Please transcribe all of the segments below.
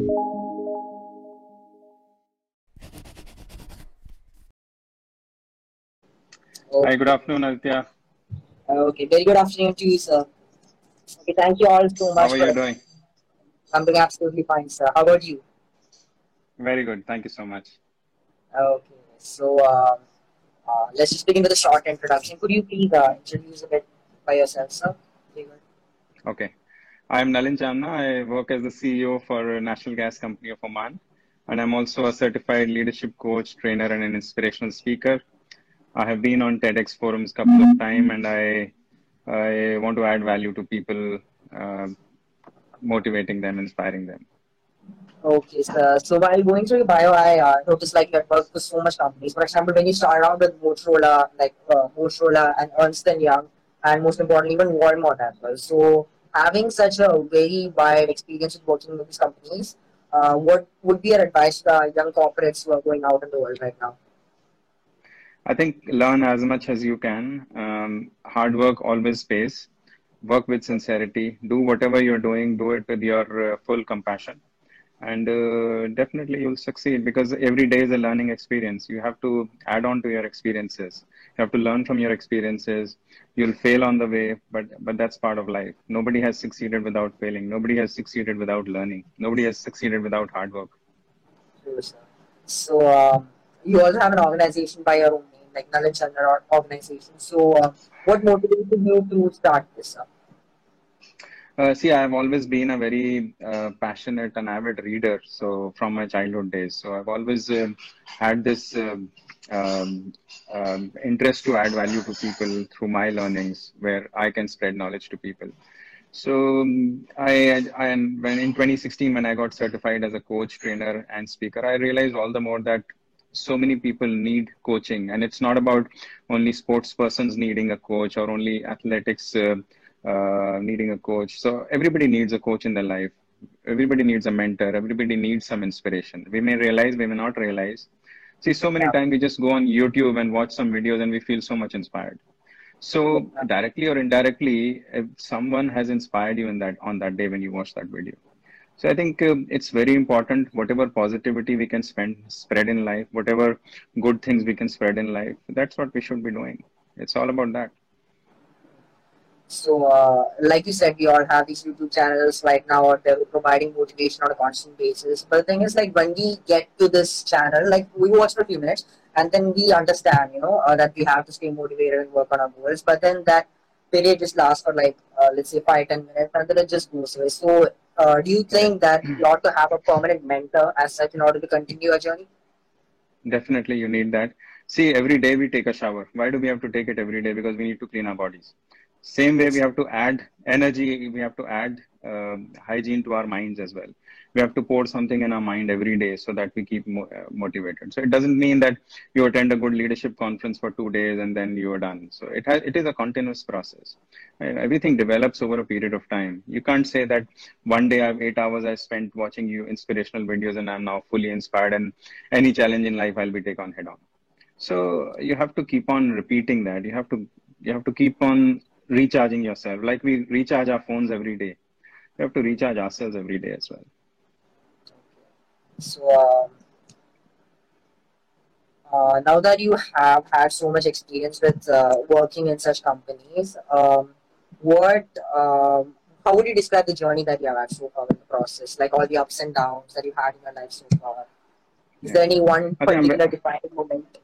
Hi, good Okay. afternoon, Aditya. Okay. Very good afternoon to you, sir. Okay. Thank you all so How much are for you doing? coming. Absolutely fine, sir. How about you? Very good. Thank you so much. Okay. Let's just begin with a short introduction. Could you please introduce a bit by yourself, sir? Very good. Okay. I'm Nalin Chamna. I work as the CEO for a national gas company of Oman, and I'm also a certified leadership coach, trainer, and an inspirational speaker. I have been on TEDx forums a couple of times, and I want to add value to people, uh, motivating them, inspiring them. Okay, sir. So while going through your bio, I noticed like you had worked for so much companies. For example, when you start out with Motorola and Ernst and Young, and most importantly, even Walmart as well. So having such a very wide experience with working with these companies, what would be your advice to young corporates who are going out in the world right now? I think learn as much as you can. Hard work always pays. Work with sincerity. Do whatever you're doing, do it with your full compassion. And definitely you'll succeed because every day is a learning experience. You have to add on to your experiences. You have to learn from your experiences. You'll fail on the way, but that's part of life. Nobody has succeeded without failing. Nobody has succeeded without learning. Nobody has succeeded without hard work. Sure, sir. So you also have an organization by your own name, like Knowledge Center organization. So what motivated you to start this up? See, I've always been a very passionate and avid reader. So from my childhood days, so I've always had this um, interest to add value to people through my learnings, where I can spread knowledge to people. So and when in 2016, when I got certified as a coach, trainer, and speaker, I realized all the more that so many people need coaching, and it's not about only sports persons needing a coach or only athletics needing a coach. So everybody needs a coach in their life. Everybody needs a mentor. Everybody needs some inspiration. We may realize, we may not realize. See, so many Yeah, times we just go on YouTube and watch some videos and we feel so much inspired. yeah, So directly or indirectly, if someone has inspired you in that on that day when you watch that video. So I think it's very important. Whatever positivity we can spread in life, whatever good things we can spread in life, that's what we should be doing. It's all about that. so, like you said, we all have these YouTube channels right now, or they're providing motivation on a constant basis. But the thing is, like, when we get to this channel, like, we watch for a few minutes, and then we understand, that we have to stay motivated and work on our goals. But then that period just lasts for, like, let's say 5, 10 minutes, and then it just goes away. So, do you Yeah. think that you ought to have a permanent mentor as such in order to continue your journey? Definitely, you need that. See, every day we take a shower. Why do we have to take it every day? Because we need to clean our bodies. Same way, we Yes. have to add energy, we have to add hygiene to our minds as well. We have to pour something in our mind every day so that we keep motivated. So it doesn't mean that you attend a good leadership conference for 2 days and then you are done. So it is a continuous process. Everything develops over a period of time. You can't say that one day I have 8 hours I spent watching you inspirational videos and I'm now fully inspired and any challenge in life I'll be take on head on. So you have to keep on repeating that. You have to keep on recharging yourself. Like we recharge our phones every day. We have to recharge ourselves every day as well. So, now that you have had so much experience with working in such companies, what how would you describe the journey that you have had so far in the process, like all the ups and downs that you had in your life so far? Is Yeah. there any one I think particular I'm defining moment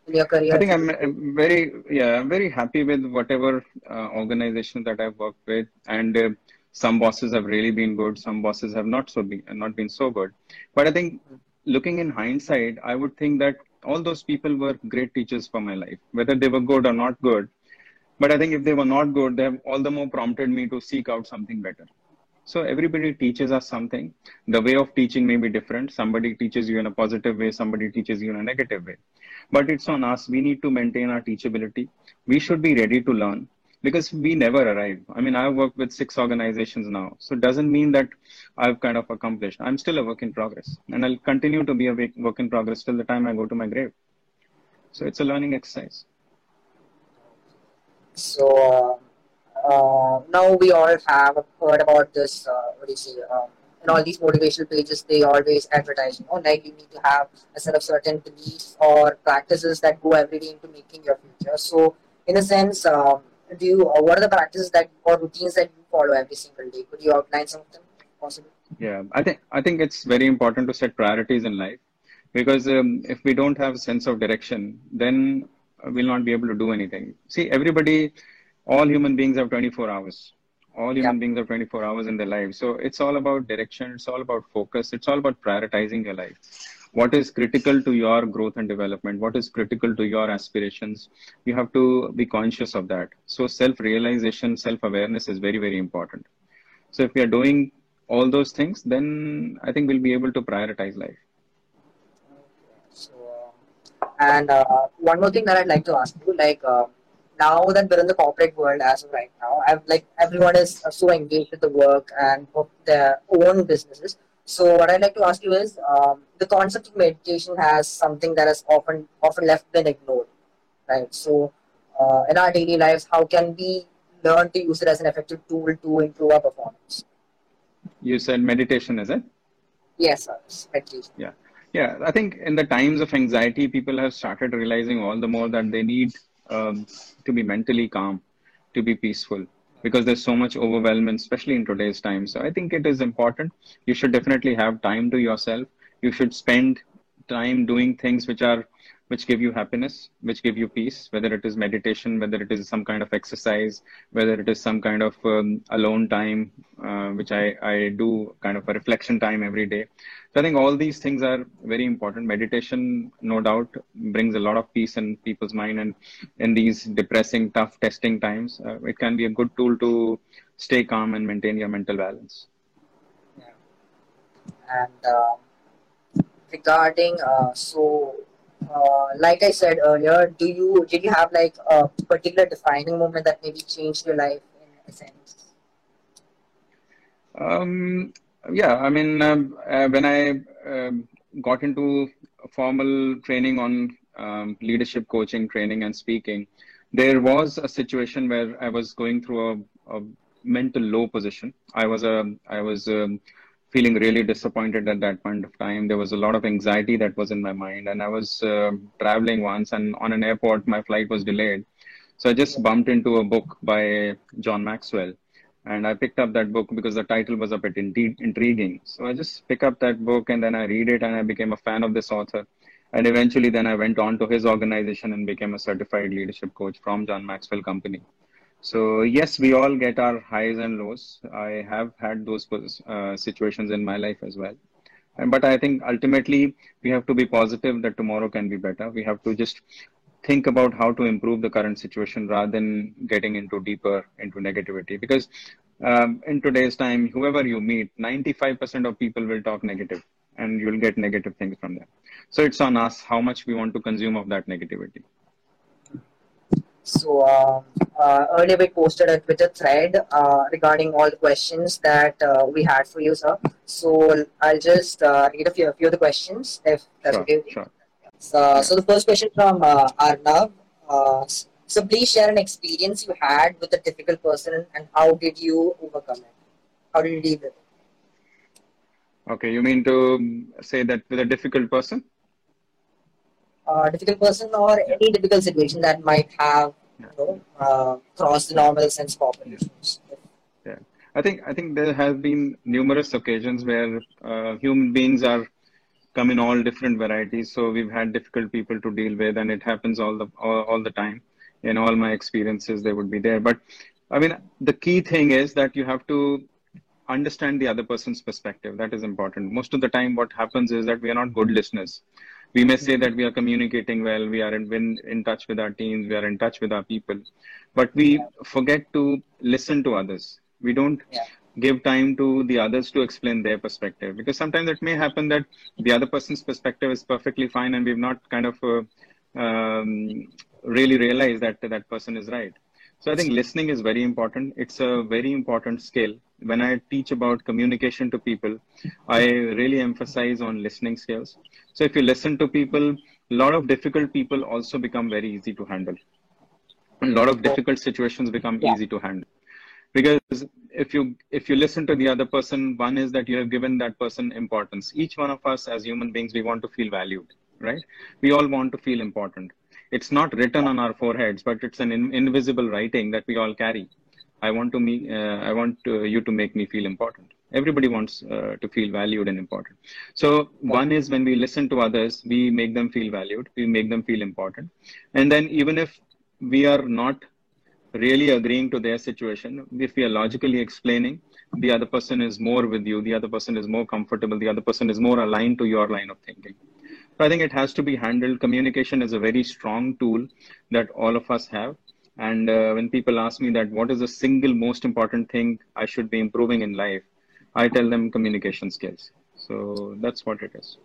in your I career, if think you I'm could say? I'm very happy with whatever organization that I've worked with, and some bosses have really been good. Some bosses have not been so good. But I think looking in hindsight, I would think that all those people were great teachers for my life, whether they were good or not good. But I think if they were not good, they have all the more prompted me to seek out something better. So everybody teaches us something. The way of teaching may be different. Somebody teaches you in a positive way, somebody teaches you in a negative way. But it's on us. We need to maintain our teachability. We should be ready to learn because we never arrive. I mean, I've worked with 6 organizations now. So it doesn't mean that I've kind of accomplished. I'm still a work in progress and I'll continue to be a work in progress till the time I go to my grave. So it's a learning exercise. So now we all have heard about this. What do you say? in all these motivational pages, they always advertise, like you need to have a set of certain beliefs or practices that go every day into making your future. So, in a sense, do you? What are the practices that or routines that you follow every single day? Could you outline some of them, if possible? Yeah, I think it's very important to set priorities in life because if we don't have a sense of direction, then we'll not be able to do anything. See, everybody, all human beings have 24 hours. All Yeah. human beings have 24 hours in their life. So it's all about direction. It's all about focus. It's all about prioritizing your life. What is critical to your growth and development? What is critical to your aspirations? You have to be conscious of that. So self-realization, self-awareness is very, very important. So if we are doing all those things, then I think we'll be able to prioritize life. So, and one more thing that I'd like to ask you, now that we're in the corporate world as of right now, like everyone is so engaged with the work and of their own businesses. So, what I'd like to ask you is, the concept of meditation has something that is often left been ignored, right? So, in our daily lives, how can we learn to use it as an effective tool to improve our performance? You said meditation, is it? Yes, sir. It's meditation. Yeah. Yeah. I think in the times of anxiety, people have started realizing all the more that they need to be mentally calm, to be peaceful, because there's so much overwhelming, especially in today's time. So I think it is important. You should definitely have time to yourself. You should spend time doing things which give you happiness, which give you peace, whether it is meditation, whether it is some kind of exercise, whether it is some kind of alone time, which I do kind of a reflection time every day. So I think all these things are very important. Meditation, no doubt, brings a lot of peace in people's mind, and in these depressing, tough testing times, it can be a good tool to stay calm and maintain your mental balance. Yeah. And regarding like I said earlier, did you have like a particular defining moment that maybe changed your life in a sense? Um, yeah, I mean, when I got into formal training on leadership coaching, training, and speaking, there was a situation where I was going through a mental low position. I was feeling really disappointed at that point of time. There was a lot of anxiety that was in my mind, and I was traveling once, and on an airport, my flight was delayed. So I just bumped into a book by John Maxwell, and I picked up that book because the title was a bit intriguing. So I just pick up that book and then I read it and I became a fan of this author. And eventually then I went on to his organization and became a certified leadership coach from John Maxwell Company. So yes, we all get our highs and lows. I have had those situations in my life as well. But I think ultimately we have to be positive that tomorrow can be better. We have to just think about how to improve the current situation rather than getting into deeper into negativity. Because in today's time, whoever you meet, 95% of people will talk negative and you'll get negative things from them. So it's on us how much we want to consume of that negativity. So earlier we posted a Twitter thread regarding all the questions that we had for you, sir. So I'll just read a few of the questions if that's Sure, okay with you. sure. So Yeah. the first question from Arnav. So please share an experience you had with a difficult person and how did you overcome it? How did you deal with it? Okay. You mean to say that with a difficult person? Difficult person or Yeah. any difficult situation that might have Yeah. crossed the Yeah. normal sense of Yeah. operations. Yeah, I think there have been numerous occasions where human beings are come in all different varieties. So we've had difficult people to deal with, and it happens all the time. In all my experiences, they would be there. But I mean, the key thing is that you have to understand the other person's perspective. That is important. Most of the time, what happens is that we are not good listeners. We may say that we are communicating well, we are in touch with our teams, we are in touch with our people, but Yeah, we forget to listen to others. We don't yeah, give time to the others to explain their perspective because sometimes it may happen that the other person's perspective is perfectly fine and we've not kind of really realized that that person is right. So I think listening is very important. It's a very important skill. When I teach about communication to people, I really emphasize on listening skills. So if you listen to people, a lot of difficult people also become very easy to handle. A lot of so, difficult situations become yeah. easy to handle. Because if you listen to the other person, one is that you have given that person importance. Each one of us as human beings, we want to feel valued, right? We all want to feel important. It's not written on our foreheads, but it's an invisible writing that we all carry. I want you to make me feel important. Everybody wants to feel valued and important. So one is when we listen to others, we make them feel valued, we make them feel important. And then even if we are not really agreeing to their situation, if we are logically explaining, the other person is more with you, the other person is more comfortable, the other person is more aligned to your line of thinking. So I think it has to be handled. Communication is a very strong tool that all of us have. And when people ask me that what is the single most important thing I should be improving in life, I tell them communication skills. So that's what it is.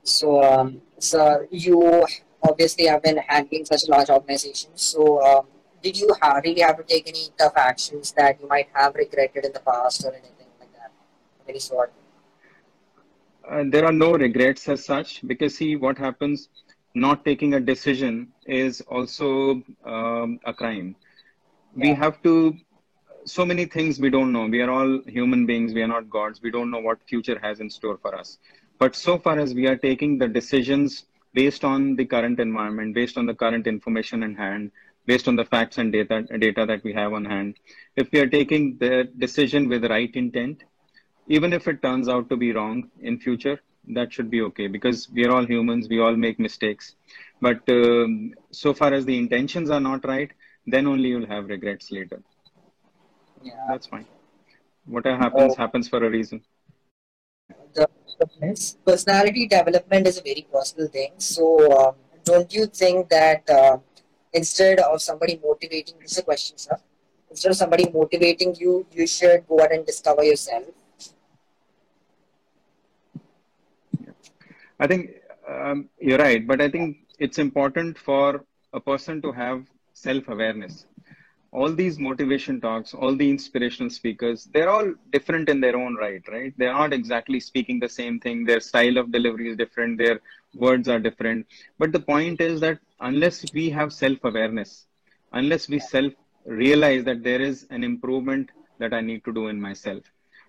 So you obviously have been handling such a large organization. Did you really have to take any tough actions that you might have regretted in the past or anything like that? Of any sort? There are no regrets as such, because see what happens, not taking a decision is also a crime. We Yeah. have to, so many things we don't know. We are all human beings. We are not gods. We don't know what future has in store for us. But so far as we are taking the decisions based on the current environment, based on the current information in hand, based on the facts and data that we have on hand, if we are taking the decision with the right intent, even if it turns out to be wrong in future, that should be okay, because we are all humans, we all make mistakes. But so far as the intentions are not right, then only you'll have regrets later. Yeah. That's fine. Whatever happens, Oh, happens for a reason. the personality development is a very personal thing. Don't you think that instead of somebody motivating, this is a question, sir. Instead of somebody motivating you, you should go out and discover yourself. Yeah. I think you're right, but I think it's important for a person to have self-awareness. All these motivation talks, all the inspirational speakers, they're all different in their own right, right? They're not exactly speaking the same thing. Their style of delivery is different. Their words are different. But the point is that unless we have self-awareness, unless we self realize that there is an improvement that I need to do in myself,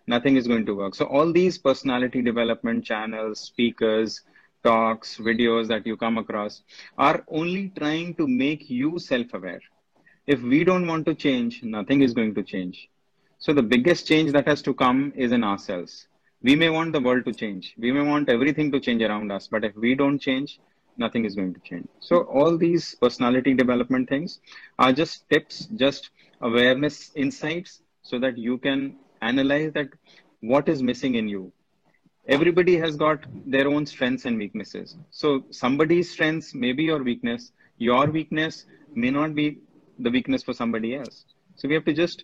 nothing is going to work. So all these personality development channels, speakers, talks, videos that you come across are only trying to make you self-aware. If we don't want to change, nothing is going to change. So the biggest change that has to come is in ourselves. We may want the world to change. We may want everything to change around us, but if we don't change, nothing is going to change. So all these personality development things are just tips, just awareness insights, so that you can analyze that what is missing in you. Everybody has got their own strengths and weaknesses. So somebody's strengths may be your weakness. Your weakness may not be the weakness for somebody else. So we have to just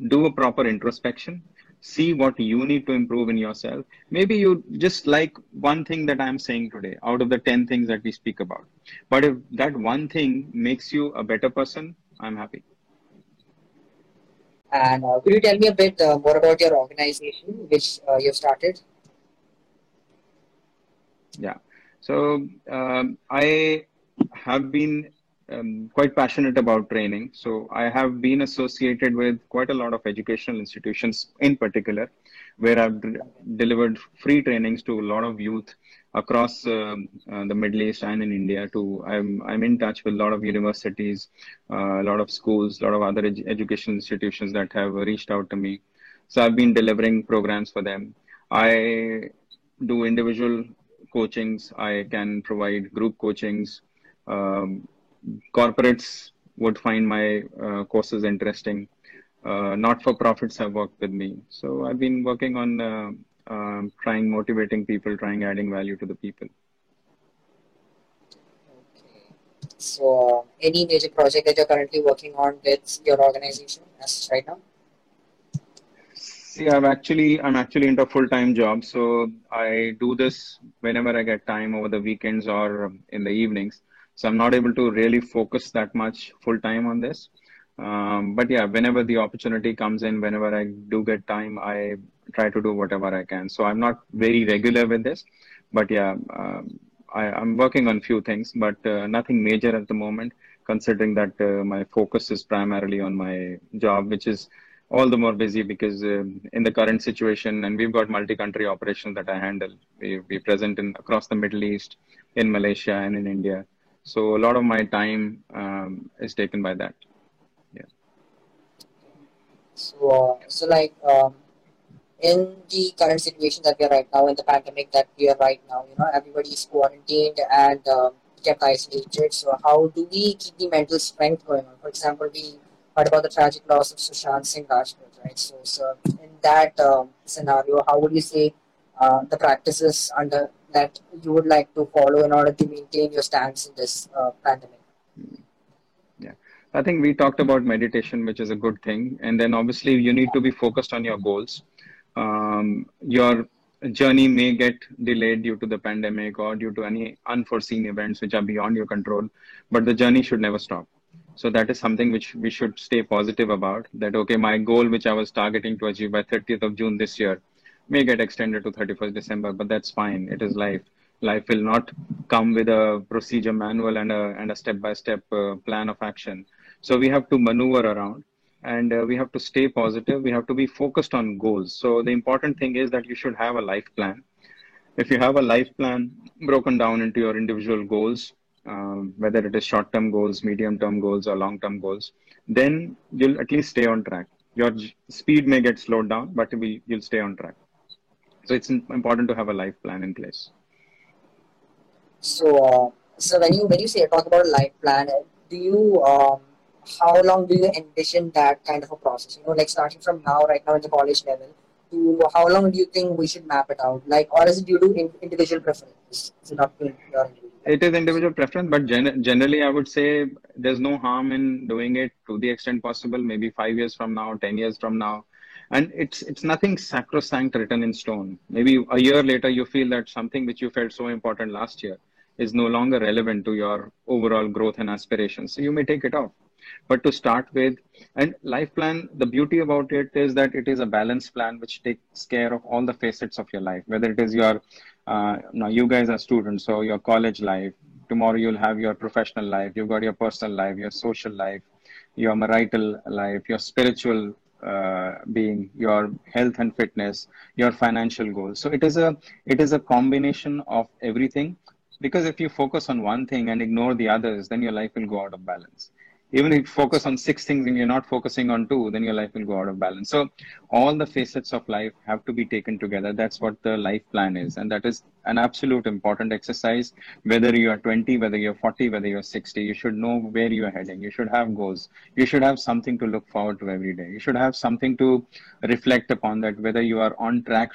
do a proper introspection, see what you need to improve in yourself. Maybe you just like one thing that I'm saying today out of the 10 things that we speak about. But if that one thing makes you a better person, I'm happy. And could you tell me a bit more about your organization, which you've started? Yeah. So I have been quite passionate about training. So I have been associated with quite a lot of educational institutions in particular, where I've delivered free trainings to a lot of youth across the Middle East and in India too. I'm in touch with a lot of universities, a lot of schools, a lot of other educational institutions that have reached out to me. So I've been delivering programs for them. I do individual coachings. I can provide group coachings. Um, Corporates would find my courses interesting. Not for profits have worked with me. So I've been working on trying motivating people, trying adding value to the people. Any major project that you're currently working on with your organization as right now? See, I'm actually into a full-time job, so I do this whenever I get time over the weekends or in the evenings. So I'm not able to really focus that much full time on this. But yeah, whenever the opportunity comes in, whenever I do get time, I try to do whatever I can. So I'm not very regular with this, but yeah, I'm working on few things, but nothing major at the moment. considering that my focus is primarily on my job, which is all the more busy because in the current situation, and we've got multi-country operations that I handle. We present in across the Middle East, in Malaysia, and in India. So a lot of my time is taken by that. Yeah. So like in the current situation that we are right now, in the pandemic that we are right now, everybody is quarantined and kept isolated. So how do we keep the mental strength going on? For example, we heard about the tragic loss of Sushant Singh Rajput, right? So in that scenario, how would you say the practices under that you would like to follow in order to maintain your stance in this pandemic? Yeah. I think we talked about meditation, which is a good thing. And then obviously you need to be focused on your goals. Your journey may get delayed due to the pandemic or due to any unforeseen events which are beyond your control, but the journey should never stop. So that is something which we should stay positive about. That, okay, my goal, which I was targeting to achieve by 30th of June this year, may get extended to 31st December, but that's fine. It is life. Life will not come with a procedure manual and a step-by-step plan of action. So we have to maneuver around and we have to stay positive. We have to be focused on goals. So the important thing is that you should have a life plan. If you have a life plan broken down into your individual goals, whether it is short-term goals, medium-term goals, or long-term goals, then you'll at least stay on track. Your speed may get slowed down, but you'll stay on track. So it's important to have a life plan in place. So when you say talk about a life plan, do you how long do you envision that kind of a process? Like starting from now, right now in the college level, to how long do you think we should map it out? Like, or is it due to individual preference? Is it up to your individual It is preference? individual preference, but generally, I would say there's no harm in doing it to the extent possible. Maybe 5 years from now, 10 years from now, and it's nothing sacrosanct written in stone. Maybe a year later, you feel that something which you felt so important last year is no longer relevant to your overall growth and aspirations. So you may take it off. But to start with, and life plan, the beauty about it is that it is a balanced plan which takes care of all the facets of your life, whether it is your now you guys are students, so your college life, tomorrow you'll have your professional life, you've got your personal life, your social life, your marital life, your spiritual being, your health and fitness, your financial goals. So it is a combination of everything, because if you focus on one thing and ignore the others, then your life will go out of balance. Even if you focus on six things and you're not focusing on two, then your life will go out of balance. So all the facets of life have to be taken together. That's what the life plan is. And that is an absolute important exercise. Whether you are 20, whether you're 40, whether you're 60, you should know where you're heading. You should have goals. You should have something to look forward to every day. You should have something to reflect upon, that whether you are on track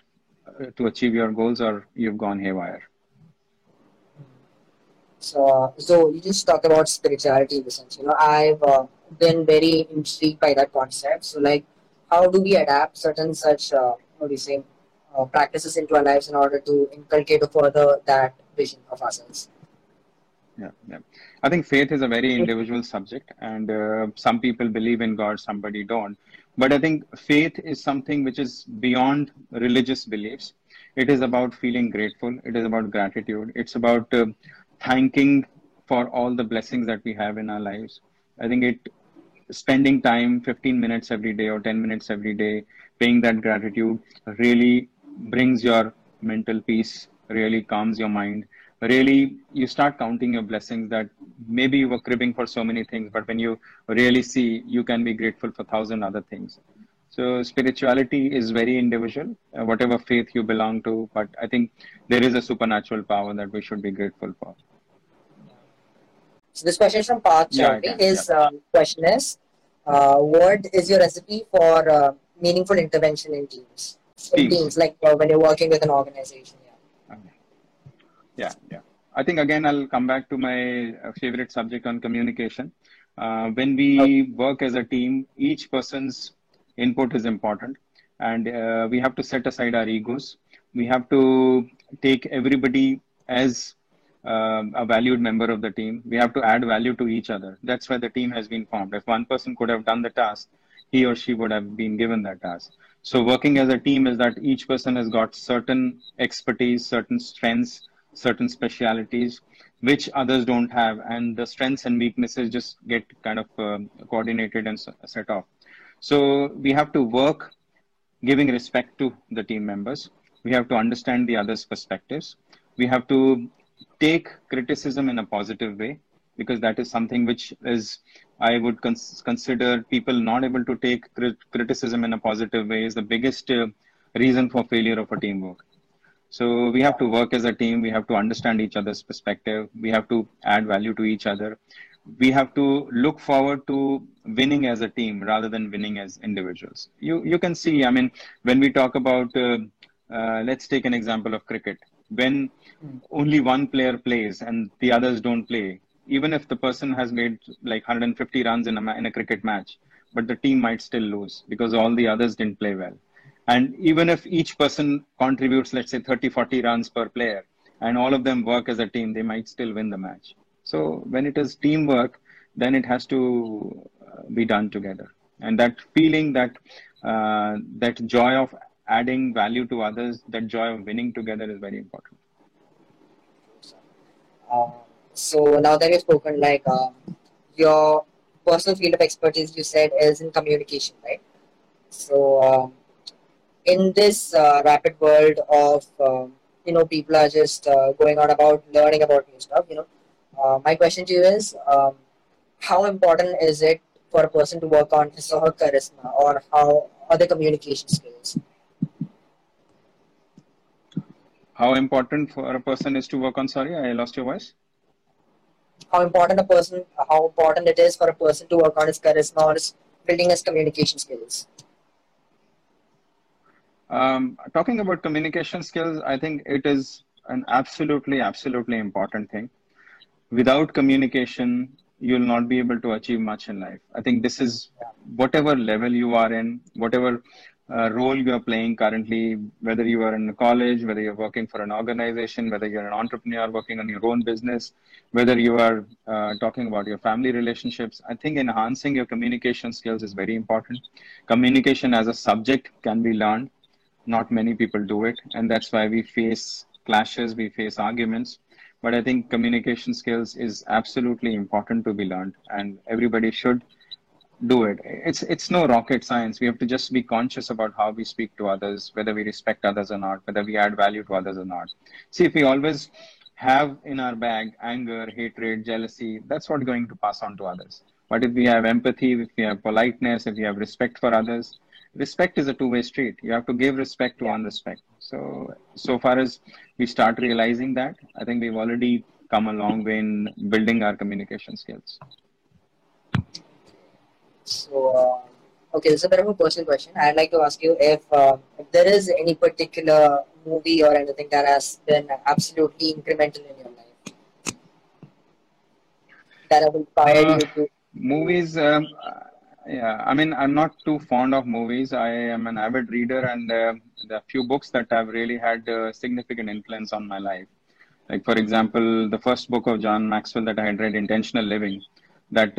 to achieve your goals or you've gone haywire. So you just talked about spirituality in the sense. I've been very intrigued by that concept. So, like, how do we adapt certain such, what do you say, practices into our lives in order to inculcate or further that vision of ourselves? Yeah, yeah. I think faith is a very individual subject, and some people believe in God, somebody don't. But I think faith is something which is beyond religious beliefs. It is about feeling grateful. It is about gratitude. It's about thanking for all the blessings that we have in our lives. I think spending time 15 minutes every day or 10 minutes every day paying that gratitude really brings your mental peace, really calms your mind. Really, you start counting your blessings, that maybe you were cribbing for so many things, but when you really see, you can be grateful for thousand other things. So spirituality is very individual, whatever faith you belong to, but I think there is a supernatural power that we should be grateful for. So this question is from Parth Yeah, I Chaudhary. can. Yeah. His question is, what is your recipe for meaningful intervention in teams? In Teams. teams, like when you're working with an organization. Yeah. Okay. Yeah, yeah. I think again, I'll come back to my favorite subject on communication. When Okay. we work as a team, each person's input is important, and we have to set aside our egos. We have to take everybody as a valued member of the team. We have to add value to each other. That's why the team has been formed. If one person could have done the task, he or she would have been given that task. So working as a team is that each person has got certain expertise, certain strengths, certain specialities. which others don't have, and the strengths and weaknesses just get kind of coordinated and set off. So we have to work giving respect to the team members. We have to understand the others' perspectives. We have to take criticism in a positive way, because that is something which is, I would consider people not able to take criticism in a positive way is the biggest reason for failure of a teamwork. So we have to work as a team. We have to understand each other's perspective. We have to add value to each other. We have to look forward to winning as a team rather than winning as individuals. You can see, I mean, when we talk about, let's take an example of cricket. When only one player plays and the others don't play, even if the person has made like 150 runs in in a cricket match, but the team might still lose because all the others didn't play well. And even if each person contributes, let's say 30, 40 runs per player, and all of them work as a team, they might still win the match. So when it is teamwork, then it has to be done together. And that feeling, that joy of adding value to others, that joy of winning together is very important. Um, so now that you've spoken, like your personal field of expertise, you said is in communication, right? So in this rapid world of people are just going on about learning about new stuff. My question to you is, how important is it for a person to work on his or her charisma or how other communication skills? How important for a person is to work on, sorry, I lost your voice. How important it is for a person to work on his charisma or building his communication skills. Talking about communication skills, I think it is an absolutely important thing. Without communication, you'll not be able to achieve much in life. I think this is whatever level you are in, whatever role you are playing currently, whether you are in college, whether you're working for an organization, whether you're an entrepreneur working on your own business, whether you are talking about your family relationships. I think enhancing your communication skills is very important. Communication as a subject can be learned. Not many people do it, and that's why we face clashes, we face arguments. But I think communication skills is absolutely important to be learned, and everybody should do it. It's no rocket science. We have to just be conscious about how we speak to others, whether we respect others or not, whether we add value to others or not. See, if we always have in our bag anger, hatred, jealousy, that's what going to pass on to others. But if we have empathy, if we have politeness, if we have respect for others, respect is a two-way street. You have to give respect to Yeah. earn respect. So far as we start realizing that, I think we've already come a long way in building our communication skills. So, okay, this is a bit of a personal question. I'd like to ask you if there is any particular movie or anything that has been absolutely incremental in your life that have inspired Uh, you to. Movies, yeah, I mean, I'm not too fond of movies. I am an avid reader, and there are few books that have really had significant influence on my life. Like, for example, the first book of John Maxwell that I had read, Intentional Living, that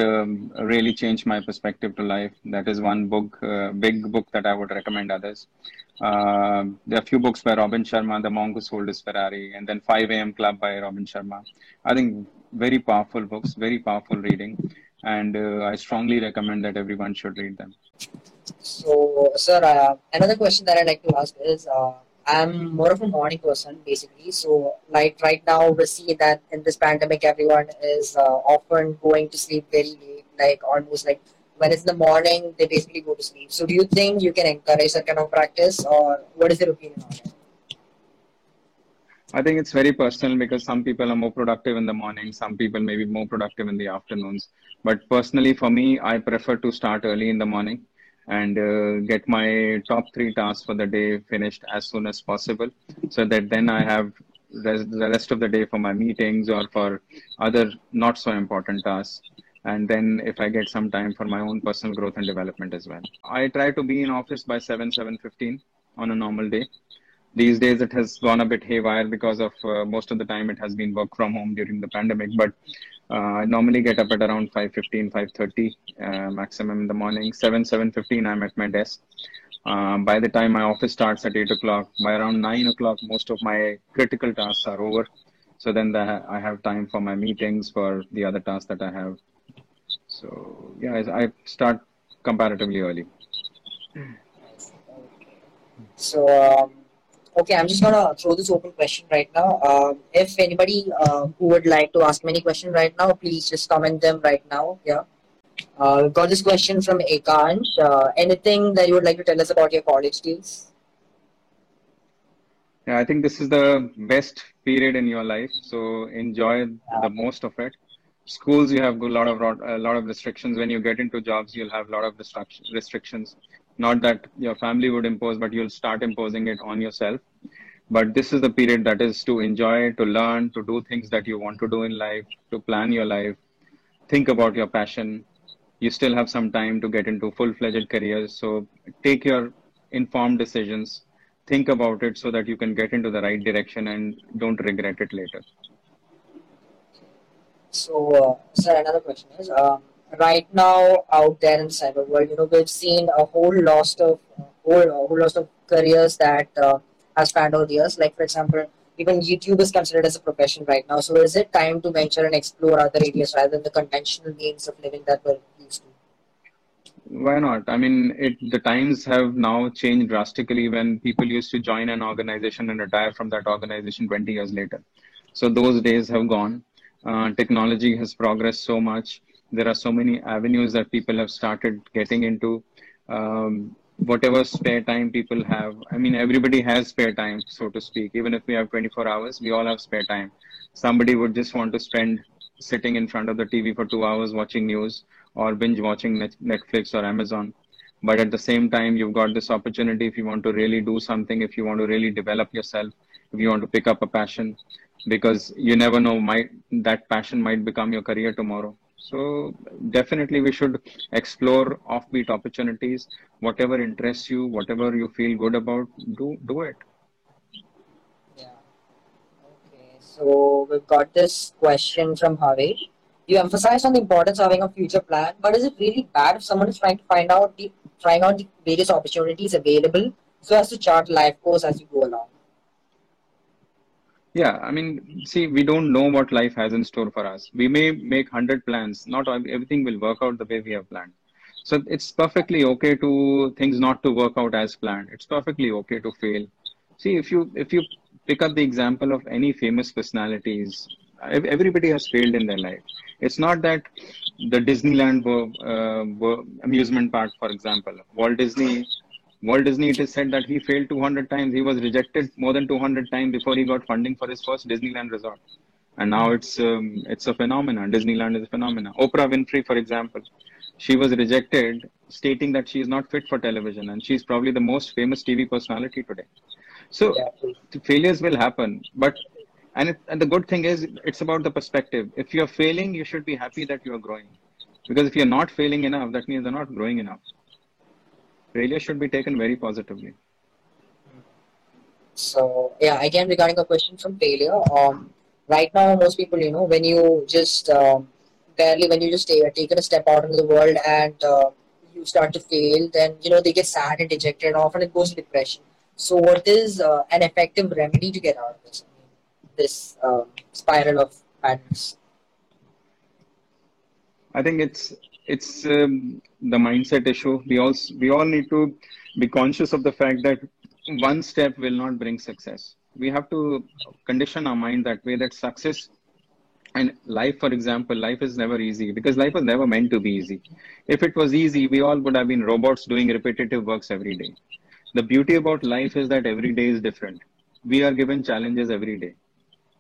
really changed my perspective to life. That is one book, big book that I would recommend others. There are a few books by Robin Sharma, The Monk Who Sold His Ferrari, and then 5 a.m. Club by Robin Sharma. I think very powerful books, very powerful reading, and I strongly recommend that everyone should read them. So, sir, another question that I'd like to ask is, I'm more of a morning person, basically. So, like right now, we see that in this pandemic, everyone is often going to sleep very late, like almost like when it's the morning, they basically go to sleep. So, do you think you can encourage that kind of practice, or what is your opinion on it? I think it's very personal because some people are more productive in the morning, some people may be more productive in the afternoons. But personally, for me, I prefer to start early in the morning and get my top three tasks for the day finished as soon as possible, so that then I have the rest of the day for my meetings or for other not so important tasks. And then if I get some time for my own personal growth and development as well. I try to be in office by 7:15 on a normal day. These days, it has gone a bit haywire because of most of the time it has been work from home during the pandemic. But I normally get up at around 5:15, 5:30 maximum in the morning. 7:15, I'm at my desk. By the time my office starts at 8 o'clock, by around 9 o'clock, most of my critical tasks are over. So then I have time for my meetings, for the other tasks that I have. So yeah, I start comparatively early. Nice. Okay. So, okay, I'm just gonna throw this open question right now. If anybody who would like to ask me any question right now, please just comment them right now. Yeah. We've got this question from Ekant. Anything that you would like to tell us about your college days? Yeah, I think this is the best period in your life, so enjoy Uh, the most of it. Schools, you have a lot of restrictions. When you get into jobs, you'll have a lot of restrictions. Not that your family would impose, but you'll start imposing it on yourself. But this is the period that is to enjoy, to learn, to do things that you want to do in life, to plan your life, think about your passion. You still have some time to get into full-fledged careers. So take your informed decisions, think about it so that you can get into the right direction and don't regret it later. So, sir, another question is, right now out there in cyber world, we've seen a whole lot of careers that have spanned over the years. Like, for example, even YouTube is considered as a profession right now. So, is it time to venture and explore other areas rather than the conventional means of living that we're used to? Why not? I mean, the times have now changed drastically when people used to join an organization and retire from that organization 20 years later. So those days have gone. Technology has progressed so much. There are so many avenues that people have started getting into. Whatever spare time people have, I mean, everybody has spare time, so to speak. Even if we have 24 hours, we all have spare time. Somebody would just want to spend sitting in front of the TV for 2 hours watching news or binge watching Netflix or Amazon. But at the same time, you've got this opportunity if you want to really do something, if you want to really develop yourself, if you want to pick up a passion, because you never know, that passion might become your career tomorrow. So definitely we should explore offbeat opportunities, whatever interests you, whatever you feel good about, do it. Yeah. Okay. So, we've got this question from Harvey. You emphasized on the importance of having a future plan, but is it really bad if someone is trying out the various opportunities available so as to chart life course as you go along? Yeah, I mean, see, we don't know what life has in store for us. We may make 100 plans, not everything will work out the way we have planned. So it's perfectly okay to things not to work out as planned. It's perfectly okay to fail. See, if you pick up the example of any famous personalities, everybody has failed in their life. It's not that the Disneyland amusement park, for example, Walt Disney, it is said that he failed 200 times. He was rejected more than 200 times before he got funding for his first Disneyland resort. And now it's a phenomenon. Disneyland is a phenomenon. Oprah Winfrey, for example, she was rejected, stating that she is not fit for television, and she's probably the most famous TV personality today. So Yeah. failures will happen, but and the good thing is it's about the perspective. If you're failing, you should be happy that you are growing, because if you're not failing enough, that means you're not growing enough. Failure should be taken very positively. So yeah, again regarding a question from failure, right now most people, when you just barely when you just taken a step out into the world and you start to fail, then they get sad and dejected, and often it goes to depression. So what is an effective remedy to get out of this? I mean, this spiral of madness. I think it's the mindset issue. We all need to be conscious of the fact that one step will not bring success. We have to condition our mind that way, that success and life, for example, life is never easy because life was never meant to be easy. If it was easy, we all would have been robots doing repetitive works every day. The beauty about life is that every day is different. We are given challenges every day.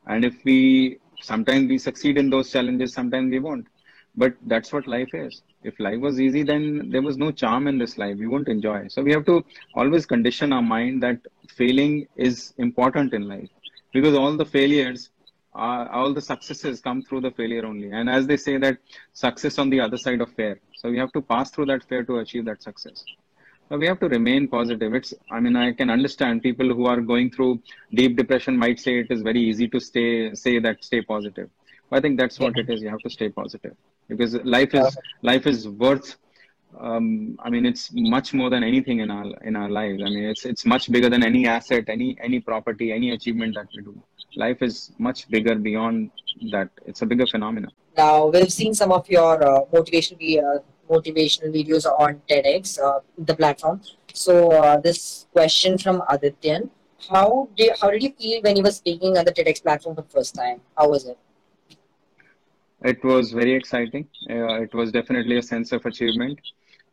And if we sometimes we succeed in those challenges, sometimes we won't. But that's what life is. If life was easy, then there was no charm in this life. We won't enjoy. So we have to always condition our mind that failing is important in life, because all the successes come through the failure only. And as they say that success on the other side of fear. So we have to pass through that fear to achieve that success. So we have to remain positive. I mean, I can understand people who are going through deep depression might say it is very easy to stay positive. But I think that's Yeah. what it is. You have to stay positive because Uh, life is worth. I mean, it's much more than anything in our lives. I mean, it's much bigger than any asset, any property, any achievement that we do. Life is much bigger beyond that. It's a bigger phenomena. Now we've seen some of your motivational videos on TEDx, the platform. So this question from Adityan: how did you feel when you were speaking on the TEDx platform for the first time? How was it? It was very exciting. It was definitely a sense of achievement.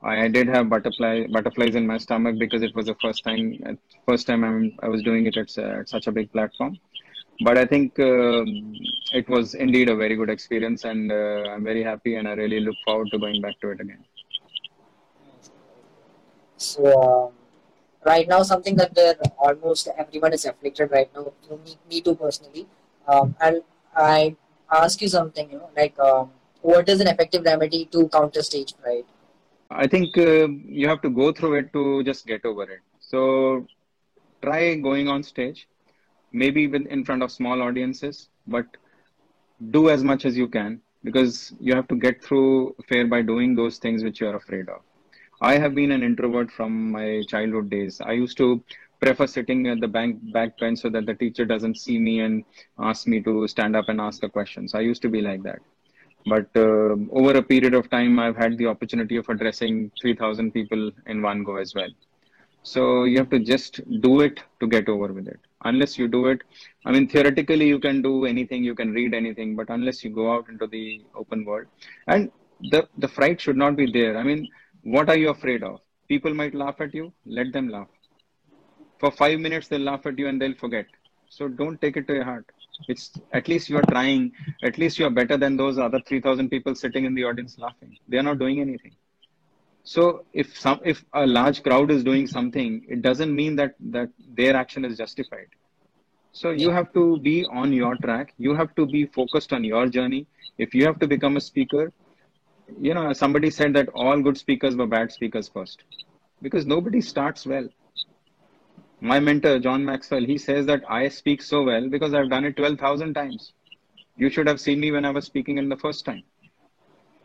I did have butterflies in my stomach because it was the first time I was doing it at such a big platform. But I think it was indeed a very good experience, and I'm very happy, and I really look forward to going back to it again. So right now, something that where almost everyone is afflicted right now, me too personally. And I ask you something, like what is an effective remedy to counter stage fright? I think you have to go through it to just get over it. So try going on stage, maybe in front of small audiences, but do as much as you can because you have to get through fear by doing those things which you are afraid of. I have been an introvert from my childhood days. I used to prefer sitting at the back bench so that the teacher doesn't see me and ask me to stand up and ask a question. So I used to be like that. But over a period of time, I've had the opportunity of addressing 3,000 people in one go as well. So you have to just do it to get over with it. Unless you do it, I mean, theoretically, you can do anything, you can read anything, but unless you go out into the open world, and the fright should not be there. I mean, what are you afraid of? People might laugh at you, let them laugh. For 5 minutes, they'll laugh at you and they'll forget. So don't take it to your heart. It's at least you're trying, at least you're better than those other 3,000 people sitting in the audience laughing. They're not doing anything. So if a large crowd is doing something, it doesn't mean that their action is justified. So you Yeah. have to be on your track. You have to be focused on your journey. If you have to become a speaker, somebody said that all good speakers were bad speakers first because nobody starts well. My mentor, John Maxwell, he says that I speak so well because I've done it 12,000 times. You should have seen me when I was speaking in the first time.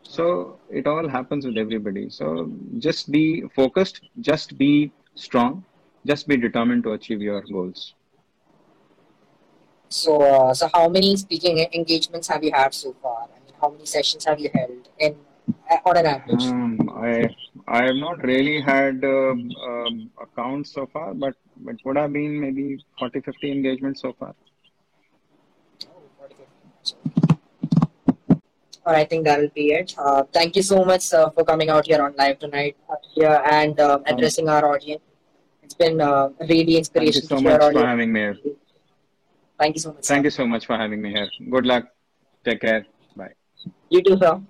So it all happens with everybody. So just be focused, just be strong, just be determined to achieve your goals. So so how many speaking engagements have you had so far? I mean, how many sessions have you held in on an average? I have not really had a count so far, but it would have been maybe 40, 50 engagements so far. Or I think that'll be it. Thank you so much for coming out here on live tonight here and Thank, addressing our audience. It's been really thank you inspirational to so hear much all for your. having me here. Thank you so much, Thank sir. you so much for having me here. Good luck. Take care. Bye. You too, sir.